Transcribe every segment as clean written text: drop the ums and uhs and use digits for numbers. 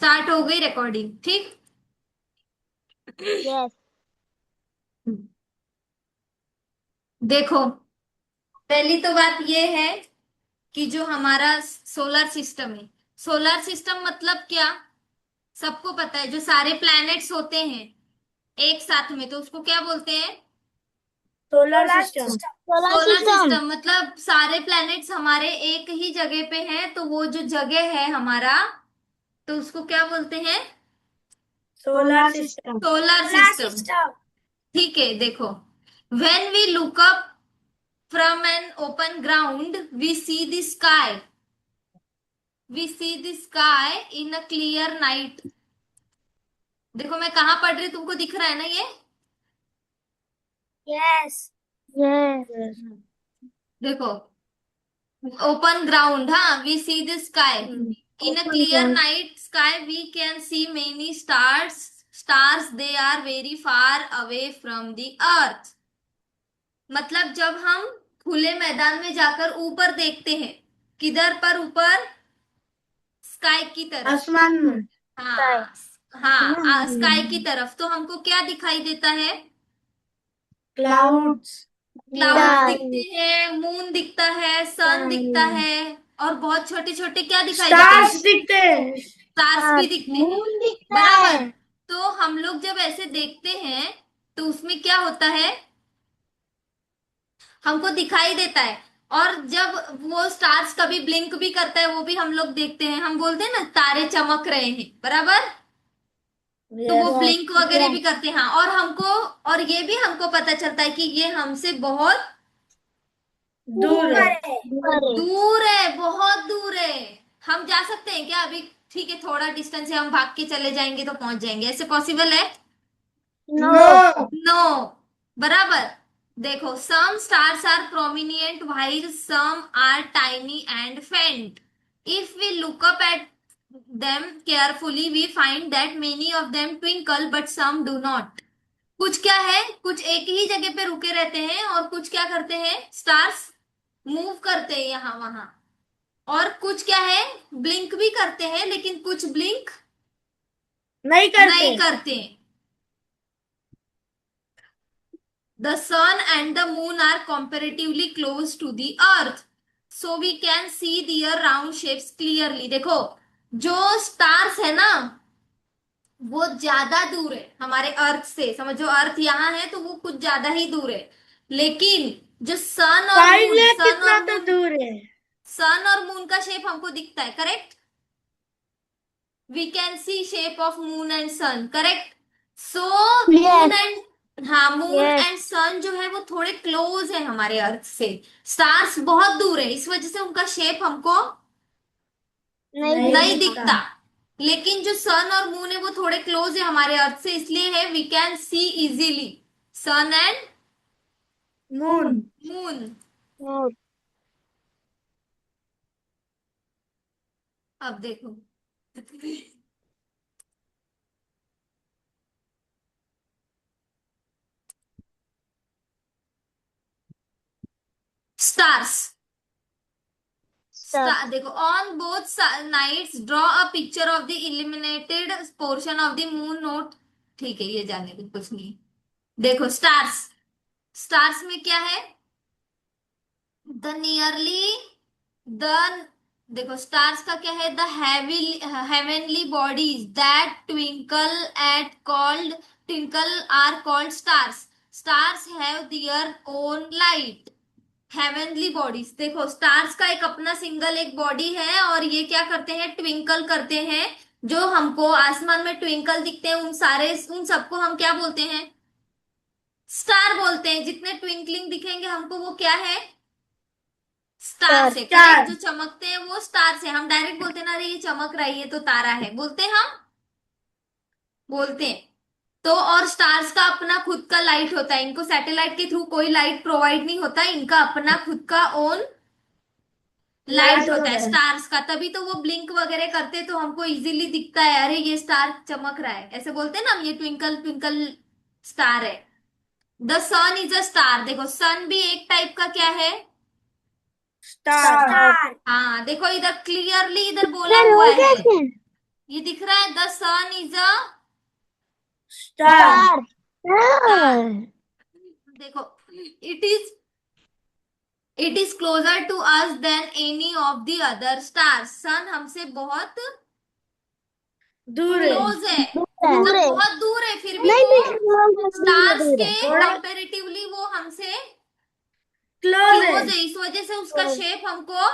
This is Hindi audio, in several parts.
स्टार्ट हो गई रिकॉर्डिंग। ठीक। यस। देखो, पहली तो बात ये है कि जो हमारा सोलर सिस्टम है, सोलर सिस्टम मतलब क्या? सबको पता है, जो सारे प्लैनेट्स होते हैं एक साथ में, तो उसको क्या बोलते हैं? Solar solar system. System. Solar solar system. System मतलब सारे प्लैनेट्स हमारे एक ही जगह पे हैं, तो वो जो जगह है हमारा, तो उसको क्या बोलते हैं? Solar solar system. System. Solar solar system. System. ठीक है, देखो, when we look up from an open ground, we see the sky in a clear night। देखो मैं कहाँ पढ़ रही हूँ, तुमको दिख रहा है ना ये? यस। यस। यस। देखो, ओपन ग्राउंड, हाँ, we see the sky in a open clear ground. Night sky, we can see many stars. Stars they are very far away from the earth. मतलब जब हम खुले मैदान में जाकर ऊपर देखते हैं, किधर पर? ऊपर स्काई की तरफ। आसमान में। स्काई। हाँ, हाँ, स्काई की तरफ, तो हमको क्या दिखाई देता है? क्लाउड्स। Clouds star. दिखते हैं, मून दिखता है, सन दिखता है, और बहुत छोटे छोटे क्या दिखाई देते हैं? स्टार्स दिखते हैं। स्टार्स भी स्टार। दिखते हैं। मून दिखता है। बराबर। तो हम लोग जब ऐसे देखते हैं, तो उसमें क्या होता है? हमको दिखाई देता है। और जब वो स्टार्स कभी ब्लिंक भी करता है, वो भी हम लोग देखते हैं, हम बोलते हैं ना तारे चमक रहे हैं, बराबर। तो वो यस। यस। ब्लिंक वगैरह भी करते हैं, हाँ, और हमको, और ये भी हमको पता चलता है कि ये हमसे बहुत दूर है। ऊपर है। ऊपर है। दूर है, बहुत दूर है। हम जा सकते हैं क्या अभी? ठीक है, थोड़ा डिस्टेंस है, हम भाग के चले जाएंगे तो पहुंच जाएंगे, ऐसे पॉसिबल है? नो। नो। नो। बराबर। देखो, some stars are prominent while some are tiny and faint। if we look up at them carefully we find that many of them twinkle but some do not। कुछ क्या है, कुछ एक ही जगह पे रुके रहते हैं, और कुछ क्या करते हैं, स्टार्स मूव करते हैं यहाँ वहां। और कुछ क्या है, ब्लिंक भी करते हैं, लेकिन कुछ ब्लिंक नहीं करते। नहीं करते। The sun and the moon are comparatively close to the earth, so we can see their round shapes clearly। देखो, जो स्टार्स है ना, वो ज्यादा दूर है हमारे अर्थ से, समझो अर्थ यहाँ है तो वो कुछ ज्यादा ही दूर है। लेकिन जो फाइव लाख कितना तो दूर है। सन और मून का शेप हमको दिखता है, correct? We can see shape of moon and sun, correct? So moon yes. And, हाँ, मून यस। एंड सन जो है वो थोड़े क्लोज है हमारे अर्थ से। स्टार्स बहुत दूर है, इस वजह से उनका शेप हमको नहीं नहीं नहीं दिखता। दिखता। दिखता। लेकिन जो सन और मून है वो थोड़े क्लोज है हमारे अर्थ से, इसलिए है we can see easily sun and moon. Moon. Moon. अब देखो, स्टार्स। स्टार। देखो, on both nights draw a picture of the illuminated portion of the moon note. ठीक है, ये जाने दो, कुछ नहीं। देखो, स्टार्स, स्टार्स में क्या है? द नियरली द देखो, स्टार्स का क्या है? The heavenly bodies that twinkle are called stars. Stars have their own light. Heavenly bodies, देखो स्टार्स का एक अपना सिंगल एक बॉडी है, और ये क्या करते हैं, ट्विंकल करते हैं। जो हमको आसमान में ट्विंकल दिखते हैं, उन सबको हम क्या बोलते हैं? स्टार बोलते हैं। जितने ट्विंकलिंग दिखेंगे हमको, वो क्या है? Star star. से, करेक्ट। चार। जो चमकते हैं वो स्टार से। हम डायरेक्ट बोलते हैं ना, अरे ये चमक रहा है, ये तो तारा है, बोलते हैं हम, बोलते हैं। तो और स्टार्स का अपना खुद का लाइट होता है, इनको सैटेलाइट के थ्रू कोई लाइट प्रोवाइड नहीं होता, इनका अपना खुद का ओन लाइट लाइट होता है होता है। स्टार्स का। तभी तो वो ब्लिंक वगैरह करते, तो हमको इजीली दिखता है, अरे ये स्टार चमक रहा है, ऐसे बोलते हैं ना हम, ये ट्विंकल ट्विंकल स्टार है। The sun is a star. देखो, सन भी एक टाइप का क्या है? स्टार। स्टार। हाँ, देखो इधर क्लियरली इधर बोला इधर हुआ हो है। कैसे? ये दिख रहा है, the sun is a Star. Star. देखो, it is closer to us than any of the other stars. Sun हमसे बहुत दूर है। क्लोज है, दूर मतलब है। बहुत दूर है, फिर भी नहीं वो दिख रहा, स्टार्स दूर के है। थोड़ा कंपेरेटिवली वो हमसे क्लोज है। क्लोज है, इस वजह से उसका शेप हमको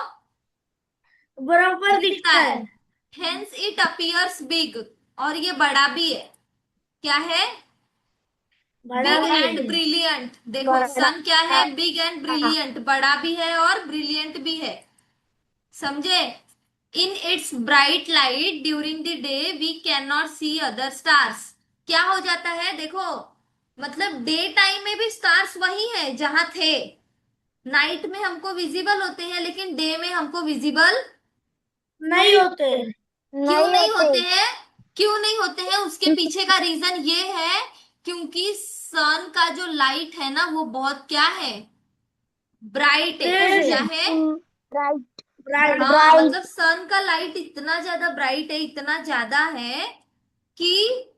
बराबर दिखता दिखता है। है। हेंस इट अपीयर्स बिग, और ये बड़ा भी है। क्या है? बड़ा बिग भी एंड है। ब्रिलियंट। देखो, बड़ा। सन क्या है? बिग एंड ब्रिलियंट, बड़ा भी है और ब्रिलियंट भी है। समझे? In its bright light during the day we can not see other stars. क्या हो जाता है देखो, मतलब डे टाइम में भी स्टार्स वही है जहां थे, नाइट में हमको विजिबल होते हैं, लेकिन डे में हमको विजिबल नहीं होते। क्यों नहीं नहीं होते होते। हैं? क्यों नहीं होते हैं, उसके पीछे का रीजन ये है, क्योंकि सन का जो लाइट है ना, वो बहुत क्या है? ब्राइट है। तेज क्या है। है? ब्राइट। ब्राइट। हाँ, ब्राइट। मतलब सन का लाइट इतना ज्यादा ब्राइट है, इतना ज्यादा है कि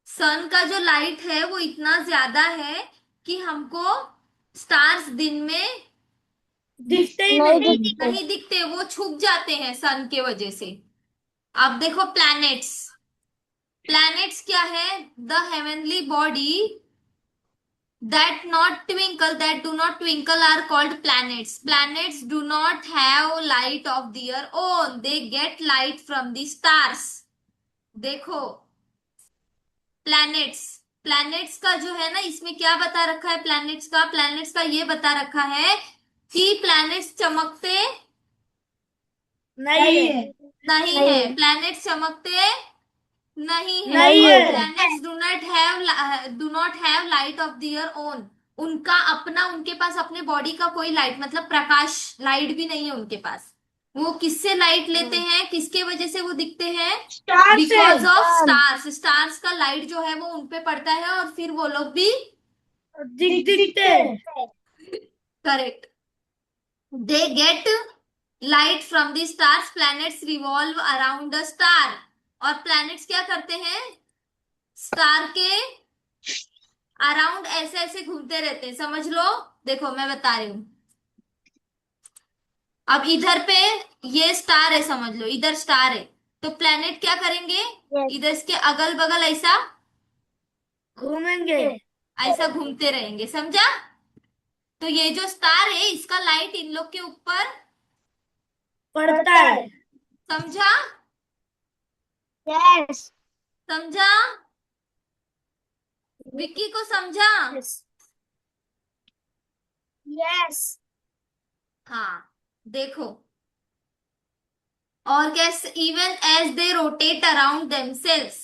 सन का जो लाइट है वो इतना ज्यादा है कि हमको स्टार्स दिन में दिखते ही नहीं नहीं। दिखते। नहीं दिखते, वो छुप जाते हैं सन के वजह से। अब देखो प्लैनेट्स। प्लैनेट्स क्या है? The heavenly body that do not twinkle are called planets. Planets do not have light of their own, they get light from the stars. देखो, प्लैनेट्स, प्लैनेट्स का जो है ना, इसमें क्या बता रखा है? प्लैनेट्स का ये बता रखा है कि प्लैनेट्स चमकते नहीं है। नहीं है, नहीं। प्लैनेट्स चमकते नहीं है, नहीं और है। Planets do not have light of their own. उनका अपना, उनके पास अपने बॉडी का कोई लाइट, मतलब प्रकाश, लाइट भी नहीं है उनके पास। वो किससे लाइट लेते हैं? किसके वजह से वो दिखते हैं? स्टार से। Because of sun. Stars. Stars का लाइट जो है वो उनपे पड़ता है, और फिर वो लोग भी दिखते। Correct, they get light from the stars. Planets revolve around the star, और प्लैनेट्स क्या करते हैं? स्टार के अराउंड ऐसे ऐसे घूमते रहते हैं, समझ लो। देखो मैं बता रही हूँ, अब इधर पे ये स्टार है, समझ लो इधर स्टार है, तो प्लेनेट क्या करेंगे? यस। इधर इसके अगल बगल ऐसा घूमेंगे। ऐसा घूमते रहेंगे, समझा? तो ये जो स्टार है, इसका लाइट इन लोग के ऊपर, पड़ता है। समझा? यस। समझा? विक्की को समझा? यस। हाँ, देखो, और कैसे? Even as they rotate around themselves.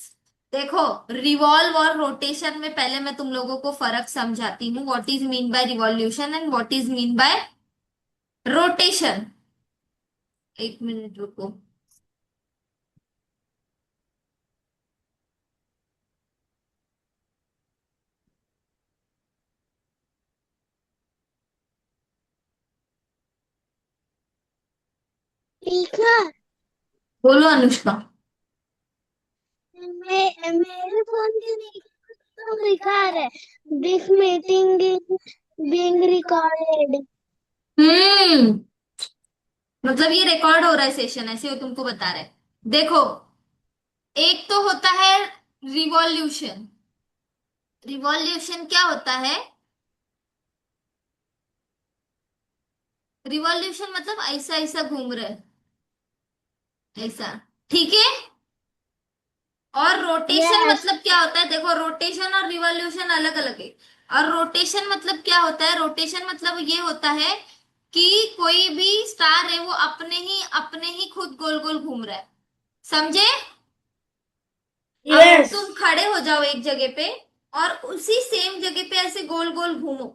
देखो, रिवॉल्व और रोटेशन में पहले मैं तुम लोगों को फर्क समझाती हूँ, what is mean by revolution and what is mean by rotation. एक मिनट रुको। ठीक है। बोलो अनुष्का। मेरे फोन के तो लिखा है this meeting is being recorded. Hmm, मतलब ये रिकॉर्ड हो रहा है सेशन, ऐसे वो तुमको बता रहे हैं। देखो, एक तो होता है रिवॉल्यूशन। रिवॉल्यूशन क्या होता है? रिवॉल्यूशन मतलब ऐसा ऐसा घूम रहा है, ऐसा, ठीक है? और रोटेशन यस। मतलब क्या होता है? देखो, रोटेशन और रिवॉल्यूशन अलग अलग है। और रोटेशन मतलब क्या होता है? रोटेशन मतलब ये होता है कि कोई भी स्टार है वो अपने ही खुद गोल गोल घूम रहा है, समझे? अब यस। तुम खड़े हो जाओ एक जगह पे, और उसी सेम जगह पे ऐसे गोल गोल घूमो,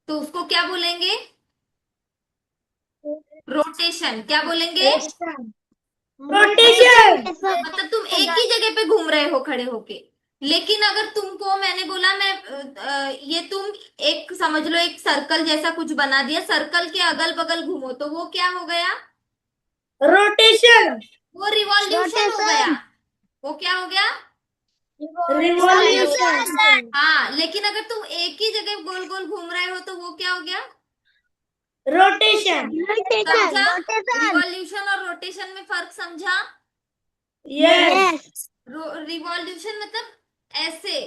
तो उसको क्या बोलेंगे? रोटेशन। क्या बोलेंगे? रोटेशन। मतलब तुम एक ही जगह पे घूम रहे हो खड़े होके, लेकिन अगर तुमको मैंने बोला ये तुम एक समझ लो एक सर्कल जैसा कुछ बना दिया, सर्कल के अगल बगल घूमो तो वो क्या हो गया? रोटेशन, वो रिवॉल्यूशन हो गया। रोटेशन, वो क्या हो गया? रिवॉल्यूशन, रिवॉल्यूशन, हाँ, लेकिन अगर तुम एक ही जगह गोल गोल घूम रहे हो तो वो क्या हो गया? रोटेशन, रोटेशन, समझा? रोटेशन, रिवॉल्यूशन और रोटेशन में फर्क समझा? यस, यस, रिवॉल्यूशन मतलब ऐसे,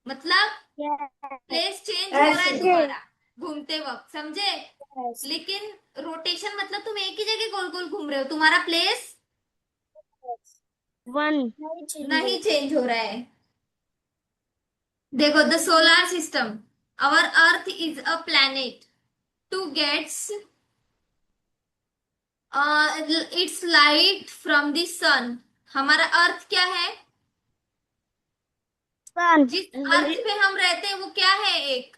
मतलब प्लेस चेंज हो रहा है ऐसे, तुम्हारा घूमते वक्त, समझे? यस, लेकिन रोटेशन मतलब तुम एक ही जगह गोल गोल घूम रहे हो, तुम्हारा प्लेस वन, नहीं चेंज हो रहा है। देखो, the solar system, our earth is a planet to gets its light from the sun. हमारा अर्थ क्या है? सन, जिस अर्थ पे हम रहते हैं वो क्या है? एक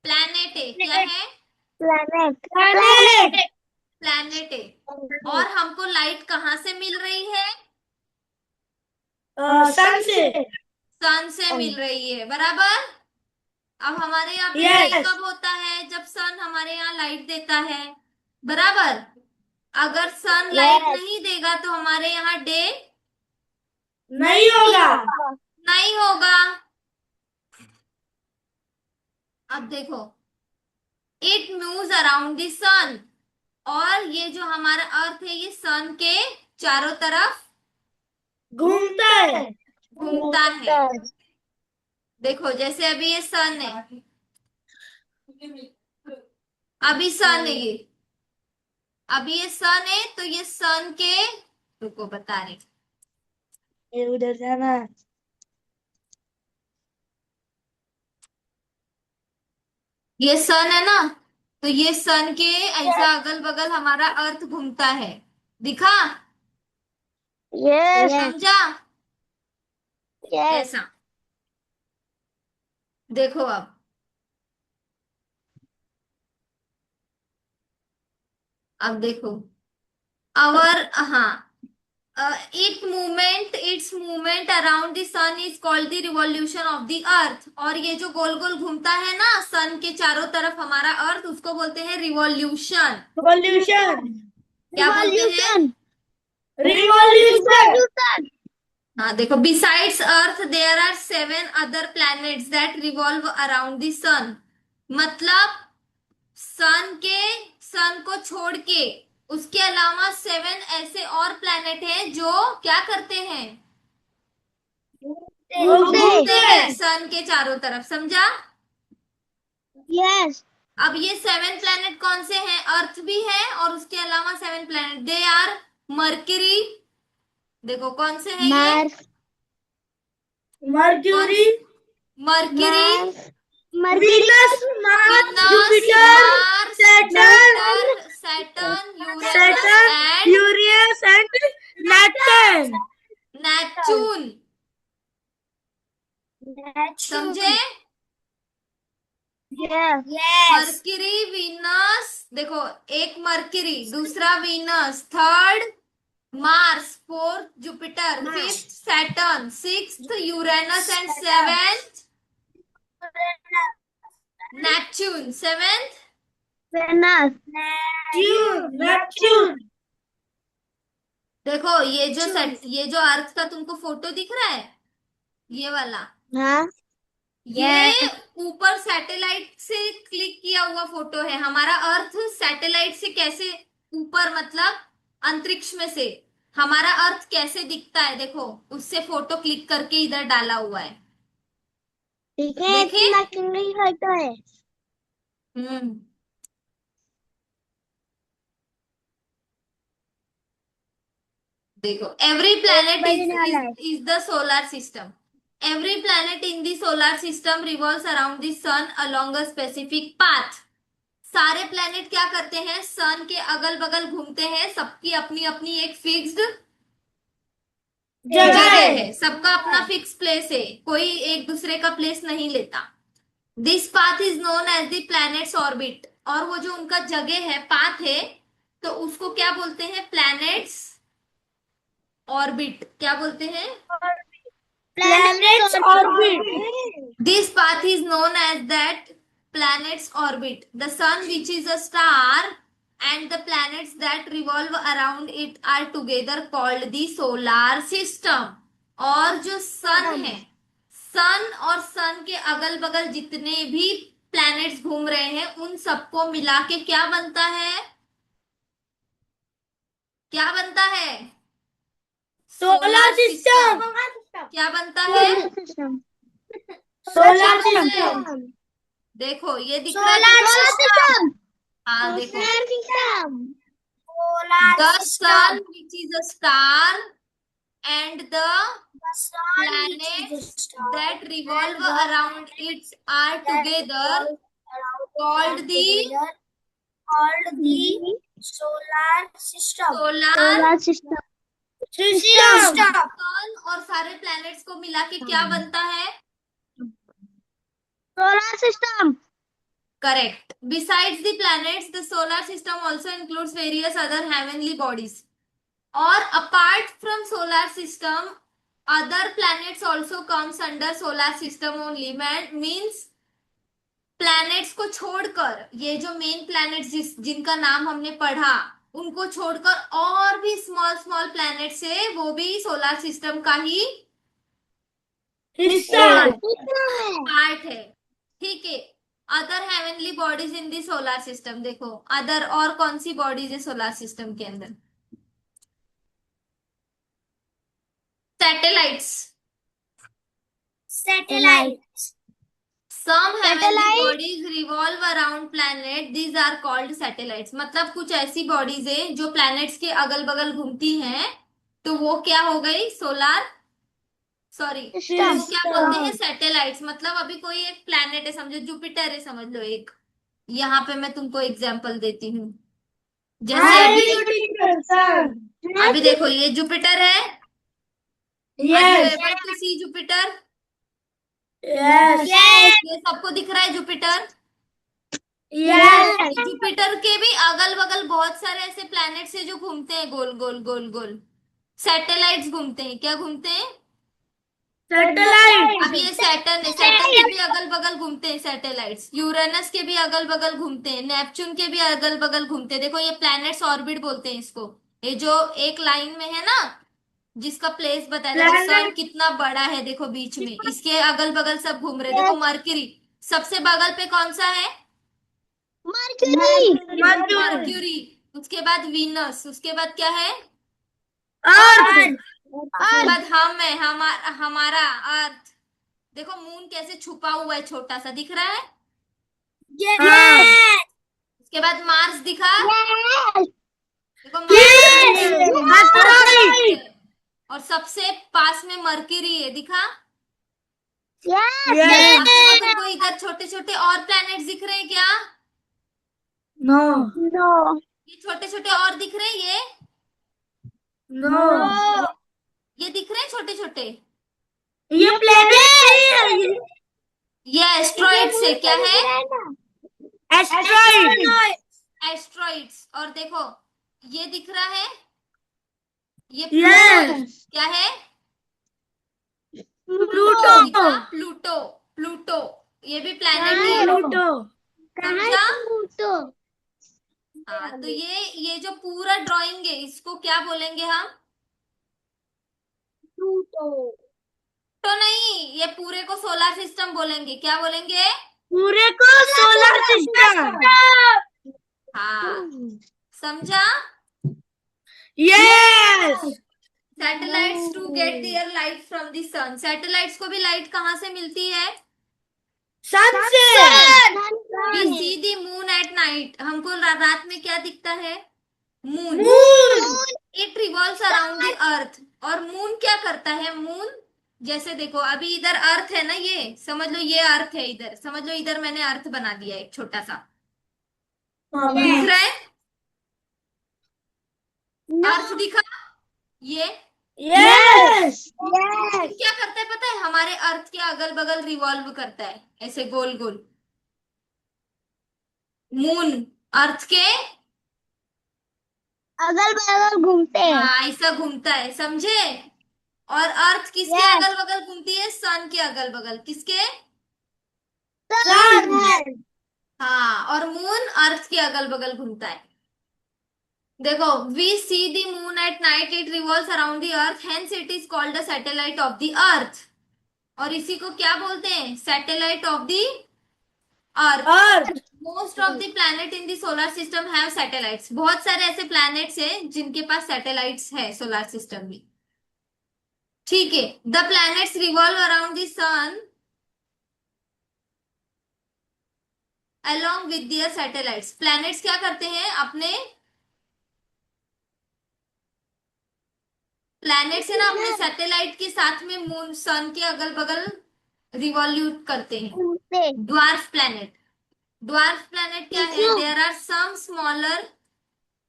प्लैनेट है। क्या है? प्लैनेट, प्लैनेट, प्लैनेट है। और हमको लाइट कहाँ से मिल रही है? सन से, सन से मिल रही है, बराबर। अब हमारे यहाँ पे डे यस, कब होता है? जब सन हमारे यहाँ लाइट देता है, बराबर। अगर सन लाइट यस, नहीं देगा तो हमारे यहाँ डे नहीं होगा, नहीं होगा। अब देखो, इट मूव्स अराउंड द सन, और ये जो हमारा अर्थ है ये सन के चारों तरफ घूमता है, घूमता है। देखो, जैसे अभी ये सन है, अभी सन है ये, अभी ये सन है तो ये सन के, रुको बता रही, ये उधर जाना, ये सन है ना, तो ये सन के ऐसा अगल बगल हमारा अर्थ घूमता है। दिखा? यस, समझा? यस, ऐसा। देखो अब देखो, आवर, हाँ, its movement around the sun is called the revolution of the earth. और ये जो गोल गोल घूमता है ना सन के चारों तरफ हमारा अर्थ, उसको बोलते हैं रिवॉल्यूशन। रिवॉल्यूशन, क्या बोलते हैं? रिवॉल्यूशन, रिवॉल्यूशन, रिवॉल्यूशन, हाँ, देखो, besides earth there are 7 other planets that revolve around the sun. मतलब सन को छोड़ के उसके अलावा 7 ऐसे और प्लैनेट हैं जो क्या करते हैं? वो घूमते, घूमते घूमते हैं हैं, सन के चारों तरफ, समझा? यस, अब ये 7 प्लैनेट कौन से हैं? अर्थ भी है और उसके अलावा 7 प्लैनेट, दे आर मरकरी। देखो कौन से हैं ये? मार्स, कौन? Mercury, Mercury, Mars, Mercury, Venus, Mars, Venus, Jupiter, Mars, Saturn, Jupiter, Saturn, Uranus Saturn, and Uranus and Neptune, Neptune. समझे? यस, मरकरी, वीनस, देखो, एक मरकरी, दूसरा Venus, third Mars, fourth Jupiter, fifth Saturn, sixth Uranus and seventh Neptune, seventh. Venus, Neptune, देखो, ये जो अर्थ का तुमको फोटो दिख रहा है, ये वाला, हाँ, ये ऊपर सैटेलाइट से क्लिक किया हुआ फोटो है। हमारा अर्थ सैटेलाइट से कैसे ऊपर, मतलब अंतरिक्ष में से हमारा अर्थ कैसे दिखता है, देखो, उससे फोटो क्लिक करके इधर डाला हुआ है। ठीक है, देखे? इतना क्यों फोटो है? हम्म। देखो, एवरी प्लैनेट इज बजने वाला इज है, is the solar system. Every planet in the solar system revolves around the sun along a specific path. सारे प्लैनेट क्या करते हैं? सन के अगल बगल घूमते हैं, सबकी अपनी अपनी एक फिक्स्ड जगह जगह है, है, सबका अपना फिक्स प्लेस है, कोई एक दूसरे का प्लेस नहीं लेता। This path is known as the planet's orbit. और वो जो उनका जगह है, पाथ है, तो उसको क्या बोलते हैं? प्लैनेट्स ऑर्बिट क्या बोलते हैं? Planets orbit. This path is known as that planet's orbit. The sun, which is a star, and the planets that revolve around it are together called the solar system. और जो सन है, सन और सन के अगल बगल जितने भी प्लैनेट्स घूम रहे हैं उन सबको मिला के क्या बनता है? क्या बनता है? Solar system. क्या बनता है? Solar अच्छे से system. देखो ये दिख रहा है तुमको? हाँ देखो, the sun which is a star and the planets that revolve around it are together called the solar system. solar system. सन और सारे प्लैनेट्स को मिला के क्या बनता है? Solar system. Correct. Besides the planets, the solar system also includes various other heavenly bodies. Or apart from solar system, other planets also comes under solar system only. Means planets को छोड़कर ये जो मेन प्लैनेट्स जिनका नाम हमने पढ़ा उनको छोड़कर और भी स्मॉल स्मॉल प्लैनेट्स है, वो भी सोलर सिस्टम का ही हिस्सा. पार्ट है. ठीक है. अदर हेवनली बॉडीज इन दी सोलर सिस्टम. देखो अदर और कौन सी बॉडीज है सोलर सिस्टम के अंदर? Satellites. Some heavenly bodies revolve around planet. These are called satellites. मतलब कुछ ऐसी बॉडीज है जो प्लैनेट्स के अगल बगल घूमती हैं, तो वो क्या हो गई? सोलर, सॉरी, वो क्या बोलते हैं? सैटेलाइट्स. मतलब अभी कोई एक प्लैनेट है, समझो जुपिटर है, समझ लो एक. यहाँ पे मैं तुमको एग्जांपल देती हूँ. जैसे अभी देखो ये जुपिटर है. Yes. Able to see Jupiter. Yes. ये सबको दिख रहा है जुपिटर. Yes. जुपिटर के भी अगल बगल बहुत सारे ऐसे प्लैनेट्स है जो घूमते हैं गोल गोल गोल गोल. सैटेलाइट्स घूमते हैं. क्या घूमते हैं? Satellite. अब ये सैटर्न है, सैटर्न के भी अगल बगल घूमते हैं सैटेलाइट्स. यूरेनस के भी अगल बगल घूमते हैं. नेपच्यून के भी अगल बगल घूमते हैं. देखो ये प्लैनेट्स ऑर्बिट बोलते हैं इसको. ये जो एक लाइन में है ना, जिसका प्लेस बताया. देखो सन कितना बड़ा है, देखो बीच में, इसके अगल बगल सब घूम रहे. देखो मर्क्यूरी सबसे बगल पे कौन सा है? मर्क्यूरी. उसके बाद वीनस. उसके बाद क्या है? Earth. उसके बाद हम है, हमारा अर्थ. देखो मून कैसे छुपा हुआ है, छोटा सा दिख रहा है. उसके बाद मार्स दिखा. देखो Asteroid. और सबसे पास में मर्क्यूरी है, दिखा. Yes. अब देखो तुमको इधर छोटे छोटे और प्लैनेट्स दिख रहे हैं क्या? No. ये छोटे छोटे और दिख रहे हैं. No. ये दिख रहे हैं छोटे छोटे. ये planet ये एस्ट्रॉइड्स है. क्या है? Asteroid. एस्ट्रॉइड्स. और देखो ये दिख रहा है, ये Yes. क्या है? Pluto. प्लूटो. प्लूटो ये भी प्लैनेट है. Pluto. समझा? हाँ, तो ये जो पूरा ड्राइंग है इसको क्या बोलेंगे हम? तो नहीं, ये पूरे को सोलर सिस्टम बोलेंगे. क्या बोलेंगे? पूरे को सोलर सिस्टम. हाँ, समझा? Yes. Satellites to get their light from the sun. Satellites को भी लाइट कहाँ से मिलती है? सन से. We see the moon at night. हमको रात में क्या दिखता है? Moon. Moon. It revolves around the earth. और मून क्या करता है? मून जैसे देखो अभी इधर अर्थ है ना, ये समझ लो ये अर्थ है. इधर समझ लो, इधर मैंने अर्थ बना दिया एक छोटा सा. दिख रहा है? अर्थ दिखा ये. Yes. क्या करता है पता है? हमारे अर्थ के अगल बगल रिवॉल्व करता है ऐसे गोल गोल. मून अर्थ के अगल बगल घूमते हैं। हाँ, ऐसा घूमता है, समझे? और अर्थ किसके Yes. अगल बगल घूमती है? सन के अगल बगल। किसके? Sun. हाँ, और मून अर्थ के अगल बगल घूमता है। देखो, we see the moon at night, it revolves around the earth, hence it is called the satellite of the earth. और इसी को क्या बोलते हैं? Satellite of the earth. Earth. Most of the planet in the solar system have satellites. बहुत सारे ऐसे प्लैनेट्स हैं जिनके पास सैटेलाइट्स है सोलर सिस्टम में। ठीक है। The planets revolve around the sun along with their satellites। Planets क्या करते हैं? अपने प्लैनेट्स है ना, अपने सैटेलाइट के साथ में मून सन के अगल बगल रिवॉल्यूट करते हैं। घूमते हैं। Dwarf planet. ड्वार्फ प्लैनेट क्या है? क्यों? There are some smaller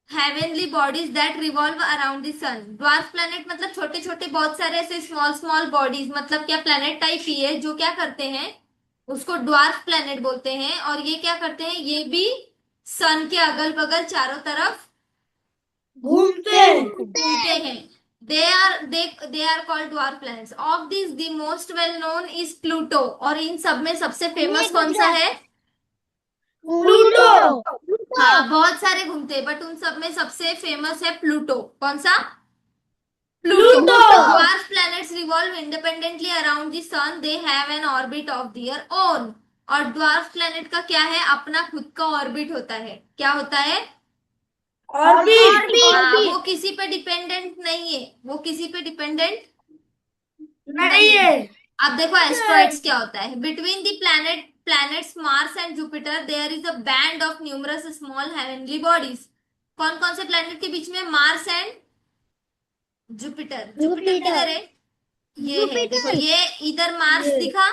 heavenly bodies that revolve around the sun. Dwarf planet मतलब छोटे छोटे बहुत सारे ऐसे स्मॉल स्मॉल बॉडीज, मतलब क्या प्लैनेट टाइप ही है, जो क्या करते हैं, उसको ड्वार्फ प्लैनेट बोलते हैं। और ये क्या करते हैं? ये भी सन के अगल बगल चारों तरफ घूमते हैं। घूमते हैं। they are called dwarf planets। of these the most well known is Pluto। और इन सब में सबसे फेमस कौन सा है? Pluto. हाँ, बहुत सारे घूमते हैं, बट उन सब में सबसे फेमस है प्लूटो। कौन सा? Pluto. Pluto. Dwarf planets revolve independently around the sun। they have an orbit of their own। और ड्वार्फ प्लेनेट का क्या है? अपना खुद का ऑर्बिट होता है। क्या होता है? Orbit. हाँ, वो किसी पे डिपेंडेंट नहीं है, वो किसी पे डिपेंडेंट नहीं है। अब देखो, एस्ट्रॉइड्स क्या होता है? Between the planets Mars and Jupiter there is a band of numerous small heavenly bodies. कौन कौन से प्लैनेट के बीच में? Mars and Jupiter. जुपिटर किधर है? ये है, देखो, ये इधर मार्स ये। दिखा,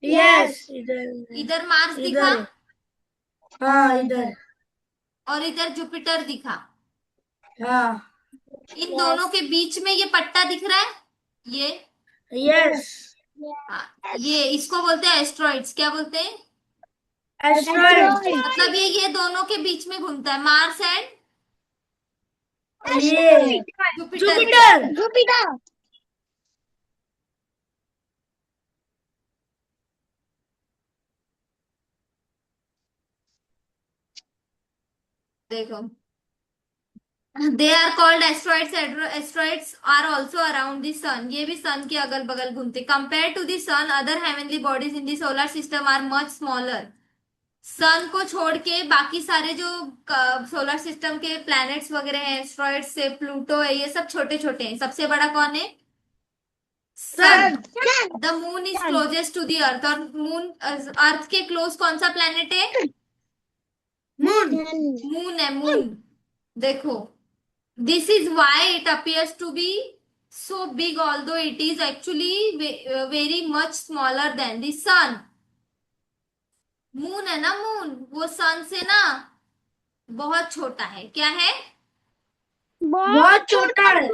Yes. इधर। इधर मार्स इधर दिखा, है। हाँ इधर। और इधर जुपिटर दिखा। हाँ। इन दोनों के बीच में ये पट्टा दिख रहा है, ये। Yes. हाँ, ये इसको बोलते हैं एस्ट्रॉइड्स। क्या बोलते हैं? Asteroid. मतलब ये दोनों के बीच में घूमता है, मार्स एंड ये। जुपिटर। Jupiter. जुपिटर। देखो, they are called asteroids. Asteroids are also around the sun. ये भी सन के अगल बगल घूमते। Compare to the sun other heavenly bodies in the solar system are much smaller. Sun को छोड़ के बाकी सारे जो सोलर सिस्टम के प्लैनेट्स वगैरह हैं, एस्ट्रॉइड्स से प्लूटो है, ये सब छोटे छोटे हैं। सबसे बड़ा कौन है? Sun. Sun. The moon is closest to the earth. और मून अर्थ के क्लोज कौन सा प्लैनेट है? Moon. मून है, मून। देखो, this is why it appears to be so big although it is actually very much smaller than the sun। Moon है ना, मून, वो सन से ना बहुत छोटा है। क्या है? बहुत छोटा है।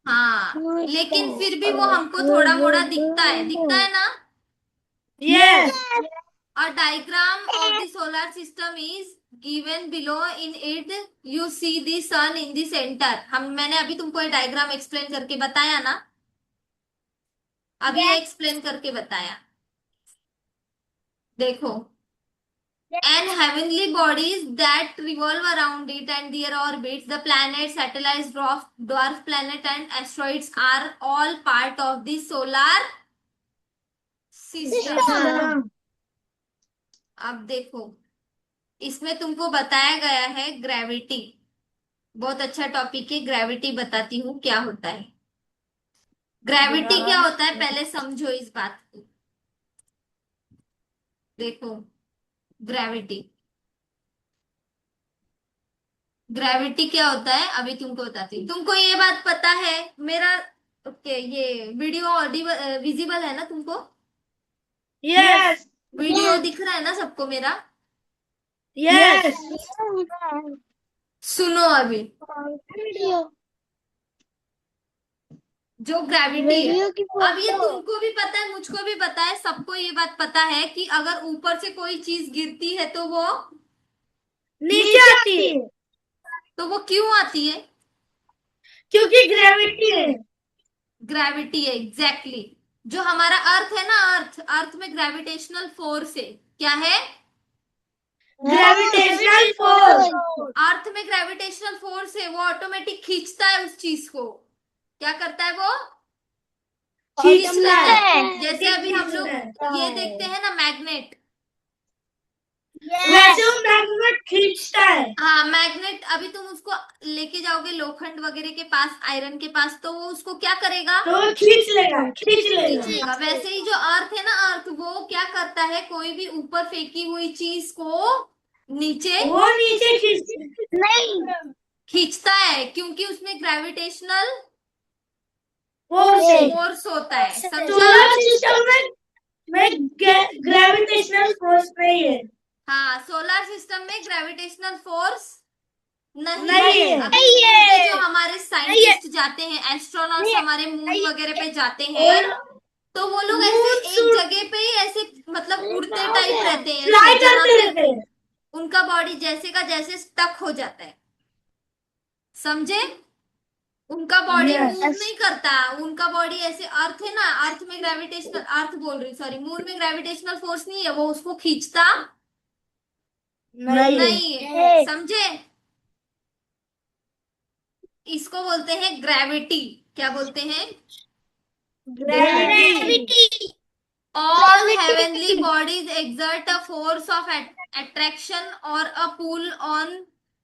हाँ, लेकिन फिर भी वो हमको थोड़ा मोड़ा दिखता है। दिखता है ना? Yes. A diagram of the solar system is given below। in it you see the sun in the center। मैंने अभी तुमको ये डायग्राम एक्सप्लेन करके बताया ना, अभी एक्सप्लेन करके बताया। देखो, and heavenly bodies that revolve around it and their orbits, the planets, satellites, dwarf planet and asteroids are all part of the solar system। अब देखो, इसमें तुमको बताया गया है ग्रेविटी। बहुत अच्छा टॉपिक है, ग्रेविटी बताती हूँ क्या होता है। ग्रेविटी क्या होता है, पहले समझो इस बात को। देखो, ग्रेविटी ग्रेविटी क्या होता है अभी तुमको बताती हूँ। तुमको ये बात पता है मेरा? ओके, ये वीडियो ऑडिबल विजिबल है ना तुमको? Yes. वीडियो दिख रहा है ना सबको मेरा? Yes. सुनो अभी, जो ग्रेविटी है, वीडियो की अब ये फोटो। तुमको भी पता है, मुझको भी पता है, सबको ये बात पता है कि अगर ऊपर से कोई चीज गिरती है तो वो नीचे आती है। तो वो क्यों आती है? क्योंकि ग्रेविटी है। ग्रेविटी है, एग्जैक्टली। जो हमारा अर्थ है ना, अर्थ अर्थ में ग्रेविटेशनल फोर्स है। क्या है? Gravitational force. अर्थ में ग्रेविटेशनल फोर्स है, वो ऑटोमेटिक खींचता है उस चीज को। क्या करता है वो? खींच खींचता लेता है। है। जैसे अभी हम लोग ये देखते हैं ना, मैग्नेट। वैसे वो मैग्नेट खींचता है। हाँ, मैग्नेट, अभी तुम उसको लेके जाओगे लोखंड वगैरह के पास, आयरन के पास, तो वो उसको क्या करेगा? तो वो खींच लेगा, खींच खींच लेगा। लेगा। वैसे ही जो अर्थ है ना, अर्थ वो क्या करता है, कोई भी ऊपर फेंकी हुई चीज को नीचे वो नीचे खींच नहीं, खींचता है, क्योंकि उसमें ग्रेविटेशनल फोर्स है। फोर्स होता है। समझा? सोलर सिस्टम में ग्रेविटेशनल फोर्स नहीं है। हाँ, सोलर सिस्टम में ग्रेविटेशनल फोर्स नहीं नहीं है। है। अभी नहीं मून पे है। जो हमारे साइंटिस्ट जाते हैं, एस्ट्रोनॉट्स हमारे मून वगैरह पे जाते हैं, और तो वो लोग ऐसे मून एक सूट जगह पे ही ऐसे मतलब उड़ते टाइप रहते हैं, फ्लाई ऐसे जहां करते पे रहते हैं। उनका बॉडी जैसे का जैसे स्टक हो जाता है। समझे? उनका बॉडी Yes. मूव नहीं करता। उनका बॉडी ऐसे, अर्थ है ना, अर्थ में ग्रेविटेशनल, अर्थ बोल रही, सॉरी, मून में ग्रेविटेशनल फोर्स नहीं है, वो उसको खींचता नहीं है। नहीं है। समझे? इसको बोलते हैं ग्रेविटी। क्या बोलते हैं? Gravity. All Gravity. heavenly bodies exert a force of attraction or a pull on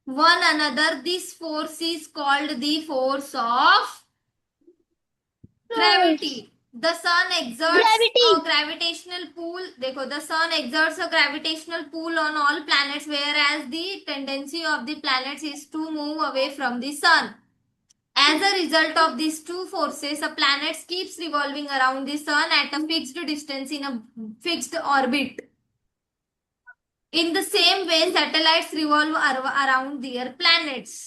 one another. This force is called the force of gravity. The sun exerts Gravity. a gravitational pull. देखो, the sun exerts a gravitational pull on all planets, whereas the tendency of the planets is to move away from the sun. As a result of these two forces, a planet keeps revolving around the sun at a fixed distance in a fixed orbit. In the same way, satellites revolve around their planets.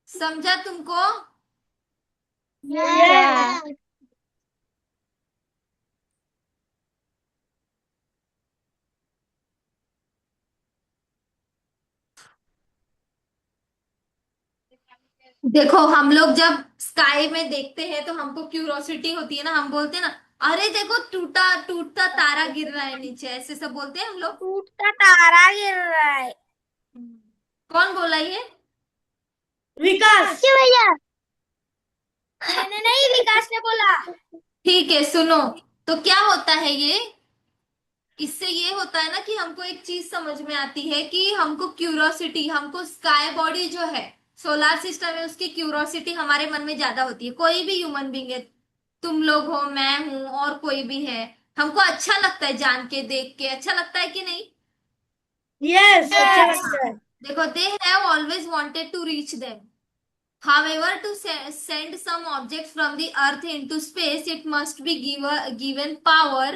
समझा तुमको? Yeah. देखो, हम लोग जब स्काई में देखते हैं तो हमको क्यूरोसिटी होती है ना, हम बोलते हैं ना, अरे देखो, टूटा टूटता तारा गिर रहा है नीचे, ऐसे सब बोलते हैं हम लोग। टूटता तारा गिर रहा है। कौन बोला ये? विकास। क्यों भैया? मैंने नहीं, विकास ने बोला। ठीक है, सुनो। तो क्या होता है ये? इससे ये होता है ना कि हमको एक चीज समझ में आती है कि हमको क्यूरोसिटी, हमको स्काई बॉडी जो है, सोलार सिस्टम है, उसकी क्यूरोसिटी हमारे मन में ज्यादा होती है। कोई भी ह्यूमन बींग है, तुम लोग हो, मैं हूं, और कोई भी है, हमको अच्छा लगता है जान के, देख के अच्छा लगता है कि नहीं? यस, अच्छा लगता है। देखो, they have always wanted to reach them. However, to send some objects from the earth into space, it must be given power